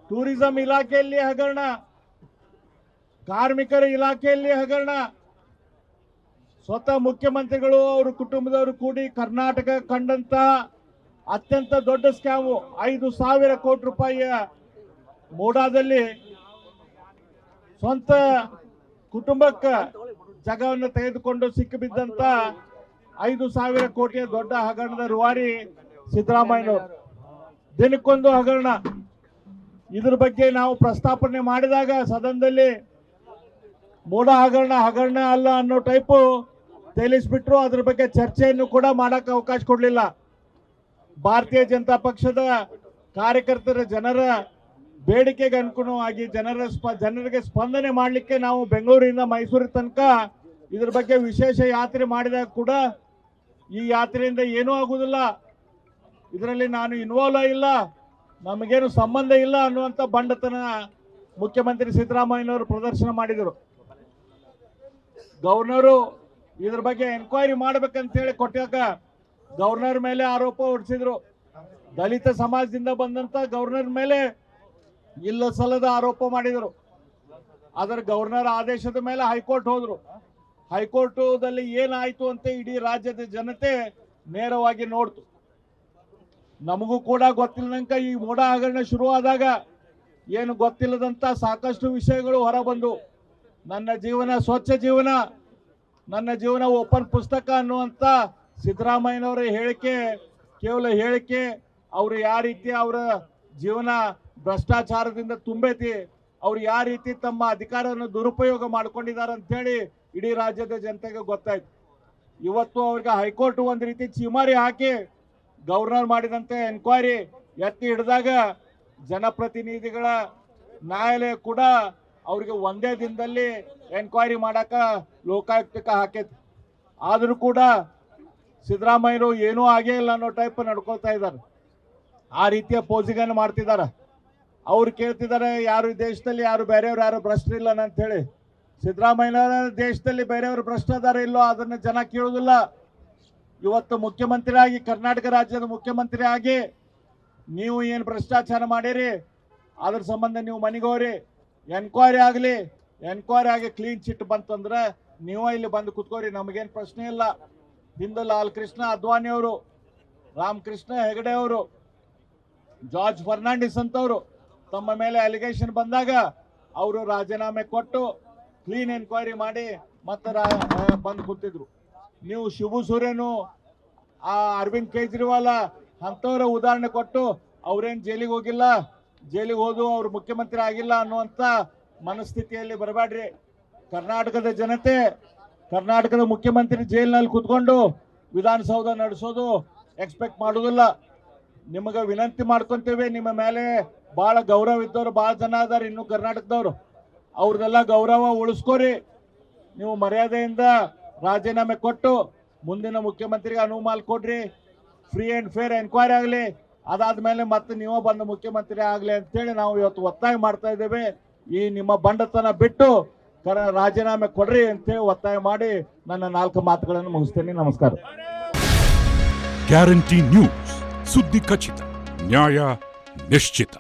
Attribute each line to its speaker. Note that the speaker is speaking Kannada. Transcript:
Speaker 1: ಟೂರಿಸಂ ಇಲಾಖೆಯಲ್ಲಿ ಹಗರಣ, ಕಾರ್ಮಿಕರ ಇಲಾಖೆಯಲ್ಲಿ ಹಗರಣ. ಸ್ವತಃ ಮುಖ್ಯಮಂತ್ರಿಗಳು ಅವರ ಕುಟುಂಬದವರು ಕೂಡಿ ಕರ್ನಾಟಕ ಕಂಡಂತ ಅತ್ಯಂತ ದೊಡ್ಡ ಸ್ಕ್ಯಾಮು 5,000 ಕೋಟಿ ರೂಪಾಯಿಯ ಮೋಡಾದಲ್ಲಿ ಸ್ವಂತ ಕುಟುಂಬಕ್ಕೆ ಜಾಗವನ್ನು ತೆಗೆದುಕೊಂಡು ಸಿಕ್ಕಿಬಿದ್ದಂತ 5,000 ಕೋಟಿಯ ದೊಡ್ಡ ಹಗರಣದ ರೂವಾರಿ ಸಿದ್ದರಾಮಯ್ಯನವರು. ದಿನಕ್ಕೊಂದು ಹಗರಣ. ಇದ್ರ ಬಗ್ಗೆ ನಾವು ಪ್ರಸ್ತಾಪನೆ ಮಾಡಿದಾಗ ಸದನದಲ್ಲಿ ಮೋಡ ಹಗರಣ ಅಲ್ಲ ಅನ್ನೋ ಟೈಪು ತೇಲಿಸ್ಬಿಟ್ರು. ಅದ್ರ ಬಗ್ಗೆ ಚರ್ಚೆಯನ್ನು ಕೂಡ ಮಾಡಕ್ಕೆ ಅವಕಾಶ ಕೊಡಲಿಲ್ಲ. ಭಾರತೀಯ ಜನತಾ ಪಕ್ಷದ ಕಾರ್ಯಕರ್ತರ ಜನರ ಬೇಡಿಕೆಗೆ ಅನುಗುಣವಾಗಿ ಜನರಿಗೆ ಸ್ಪಂದನೆ ಮಾಡಲಿಕ್ಕೆ ನಾವು ಬೆಂಗಳೂರಿನಿಂದ ಮೈಸೂರು ತನಕ ಇದ್ರ ಬಗ್ಗೆ ವಿಶೇಷ ಯಾತ್ರೆ ಮಾಡಿದಾಗ ಕೂಡ ಈ ಯಾತ್ರೆಯಿಂದ ಏನೂ ಆಗುವುದಿಲ್ಲ, ಇದರಲ್ಲಿ ನಾನು ಇನ್ವಾಲ್ವ್ ಇಲ್ಲ, ನಮಗೇನು ಸಂಬಂಧ ಇಲ್ಲ ಅನ್ನುವಂಥ ಬಂಡತನ ಮುಖ್ಯಮಂತ್ರಿ ಸಿದ್ದರಾಮಯ್ಯನವರು ಪ್ರದರ್ಶನ ಮಾಡಿದರು. ಗವರ್ನರು ಇದ್ರ ಬಗ್ಗೆ ಎನ್ಕ್ವೈರಿ ಮಾಡ್ಬೇಕಂತ ಹೇಳಿ ಕೊಟ್ಟಾಗ ಗವರ್ನರ್ ಮೇಲೆ ಆರೋಪ ಹೊರಿಸಿದ್ರು. ದಲಿತ ಸಮಾಜದಿಂದ ಬಂದಂತ ಗವರ್ನರ್ ಮೇಲೆ ಇಲ್ಲ ಸಲ್ಲದ ಆರೋಪ ಮಾಡಿದರು. ಅದರ ಗವರ್ನರ್ ಆದೇಶದ ಮೇಲೆ ಹೈಕೋರ್ಟ್ ಹೋದ್ರು. ಹೈಕೋರ್ಟದಲ್ಲಿ ಏನಾಯ್ತು ಅಂತ ಇಡೀ ರಾಜ್ಯದ ಜನತೆ ನೇರವಾಗಿ ನೋಡ್ತು. ನಮಗೂ ಕೂಡ ಗೊತ್ತಿಲ್ಲದಂಕ ಈ ಮೋಡ ಹಗರಣ ಶುರುವಾದಾಗ ಏನು ಗೊತ್ತಿಲ್ಲದಂತ ಸಾಕಷ್ಟು ವಿಷಯಗಳು ಹೊರಬಂದು ನನ್ನ ಜೀವನ ಸ್ವಚ್ಛ ಜೀವನ, ನನ್ನ ಜೀವನ ಓಪನ್ ಪುಸ್ತಕ ಅನ್ನುವಂಥ ಸಿದ್ದರಾಮಯ್ಯನವರ ಹೇಳಿಕೆ ಕೇವಲ ಹೇಳಿಕೆ. ಅವರು ಯಾವ ರೀತಿ ಅವರ ಜೀವನ ಭ್ರಷ್ಟಾಚಾರದಿಂದ ತುಂಬೈತಿ, ಅವ್ರು ಯಾವ ರೀತಿ ತಮ್ಮ ಅಧಿಕಾರವನ್ನು ದುರುಪಯೋಗ ಮಾಡ್ಕೊಂಡಿದ್ದಾರೆ ಅಂತ ಹೇಳಿ ಇಡೀ ರಾಜ್ಯದ ಜನತೆಗೆ ಗೊತ್ತಾಯ್ತು. ಇವತ್ತು ಅವ್ರಿಗೆ ಹೈಕೋರ್ಟ್ ಒಂದು ರೀತಿ ಚಿಮಾರಿ ಹಾಕಿ ಗವರ್ನರ್ ಮಾಡಿದಂತೆ ಎನ್ಕ್ವೈರಿ ಎತ್ತಿ ಹಿಡಿದಾಗ ಜನಪ್ರತಿನಿಧಿಗಳ ನ್ಯಾಯಾಲಯ ಕೂಡ ಅವ್ರಿಗೆ ಒಂದೇ ದಿನದಲ್ಲಿ ಎನ್ಕ್ವೈರಿ ಮಾಡಕ ಲೋಕಾಯುಕ್ತಕ್ಕೆ ಹಾಕೈತಿ. ಆದರೂ ಕೂಡ ಸಿದ್ದರಾಮಯ್ಯರು ಏನೂ ಆಗೇ ಇಲ್ಲ ಅನ್ನೋ ಟೈಪ್ ನಡ್ಕೊಳ್ತಾ ಇದ್ದಾರೆ. ಆ ರೀತಿಯ ಪೋಸಿಂಗನ್ನು ಮಾಡ್ತಿದ್ದಾರೆ. ಅವ್ರು ಕೇಳ್ತಿದ್ದಾರೆ ಯಾರು ದೇಶದಲ್ಲಿ ಯಾರು ಬೇರೆಯವ್ರು ಯಾರು ಭ್ರಷ್ಟರಿಲ್ಲ ಅಂತ ಹೇಳಿ. ಸಿದ್ದರಾಮಯ್ಯನ ದೇಶದಲ್ಲಿ ಬೇರೆಯವರು ಭ್ರಷ್ಟಾಚಾರ ಇಲ್ಲೋ ಅದನ್ನು ಜನ ಕೇಳುವುದಿಲ್ಲ. ಇವತ್ತು ಮುಖ್ಯಮಂತ್ರಿ ಆಗಿ ಕರ್ನಾಟಕ ರಾಜ್ಯದ ಮುಖ್ಯಮಂತ್ರಿ ಆಗಿ ನೀವು ಏನು ಭ್ರಷ್ಟಾಚಾರ ಮಾಡಿರಿ ಅದ್ರ ಸಂಬಂಧ ನೀವು ಮನೆಗೆ ಹೋಗ್ರಿ, ಎನ್ಕ್ವೈರಿ ಆಗಿ ಕ್ಲೀನ್ ಚಿಟ್ ಬಂತಂದ್ರೆ ನೀವು ಇಲ್ಲಿ ಬಂದು ಕುತ್ಕೋರಿ, ನಮಗೇನು ಪ್ರಶ್ನೆ ಇಲ್ಲ. ಹಿಂದೆ ಲಾಲ್ ಕೃಷ್ಣ ಅದ್ವಾನಿ ಅವರು, ರಾಮಕೃಷ್ಣ ಹೆಗಡೆ ಅವರು, ಜಾರ್ಜ್ ಫರ್ನಾಂಡಿಸ್ ಅಂತವರು ತಮ್ಮ ಮೇಲೆ ಅಲಿಗೇಷನ್ ಬಂದಾಗ ಅವರು ರಾಜೀನಾಮೆ ಕೊಟ್ಟು ಕ್ಲೀನ್ ಎನ್ಕ್ವೈರಿ ಮಾಡಿ ಮತ್ತೆ ಬಂದು ಕೂತಿದ್ರು. ನೀವು ಶಿಬು ಸೂರ್ಯನು ಆ ಅರವಿಂದ್ ಕೇಜ್ರಿವಾಲ್ ಅಂಥವ್ರ ಉದಾಹರಣೆ ಕೊಟ್ಟು ಅವ್ರೇನು ಜೈಲಿಗೆ ಹೋಗಿಲ್ಲ, ಜೈಲಿಗೆ ಹೋದು ಅವ್ರು ಮುಖ್ಯಮಂತ್ರಿ ಆಗಿಲ್ಲ ಅನ್ನುವಂಥ ಮನಸ್ಥಿತಿಯಲ್ಲಿ ಬರಬೇಡ್ರಿ. ಕರ್ನಾಟಕದ ಜನತೆ ಕರ್ನಾಟಕದ ಮುಖ್ಯಮಂತ್ರಿ ಜೈಲಿನಲ್ಲಿ ಕೂತ್ಕೊಂಡು ವಿಧಾನಸೌಧ ನಡೆಸೋದು ಎಕ್ಸ್ಪೆಕ್ಟ್ ಮಾಡೋದಿಲ್ಲ. ನಿಮಗೆ ವಿನಂತಿ ಮಾಡ್ಕೊಂತೇವೆ, ನಿಮ್ಮ ಮೇಲೆ ಭಾಳ ಗೌರವ ಇದ್ದವರು ಭಾಳ ಜನ ಅದಾರ ಇನ್ನು ಕರ್ನಾಟಕದವರು, ಅವ್ರದೆಲ್ಲ ಗೌರವ ಉಳಿಸ್ಕೋರಿ. ನೀವು ಮರ್ಯಾದೆಯಿಂದ ರಾಜೀನಾಮೆ ಕೊಟ್ಟು ಮುಂದಿನ ಮುಖ್ಯಮಂತ್ರಿಗೆ ಅನುವು ಮಾಡಿಕೊಡ್ರಿ. ಫ್ರೀ ಆ್ಯಂಡ್ ಫೇರ್ ಎನ್ಕ್ವೈರಿ ಆಗಲಿ, ಅದಾದ್ಮೇಲೆ ಮತ್ತೆ ನೀವು ಬಂದು ಮುಖ್ಯಮಂತ್ರಿ ಆಗಲಿ ಅಂತೇಳಿ ನಾವು ಇವತ್ತು ಒತ್ತಾಯ ಮಾಡ್ತಾ ಇದ್ದೇವೆ. ಈ ನಿಮ್ಮ ಬಂಡತನ ಬಿಟ್ಟು ರಾಜೀನಾಮೆ ಕೊಡ್ರಿ ಅಂತೇಳಿ ಒತ್ತಾಯ ಮಾಡಿ ನನ್ನ 4 ಮಾತುಗಳನ್ನು ಮುಗಿಸ್ತೇನೆ. ನಮಸ್ಕಾರ.
Speaker 2: ಗ್ಯಾರಂಟಿ ನ್ಯೂಸ್, ಸುದ್ದಿ ಖಚಿತ, ನ್ಯಾಯ ನಿಶ್ಚಿತ.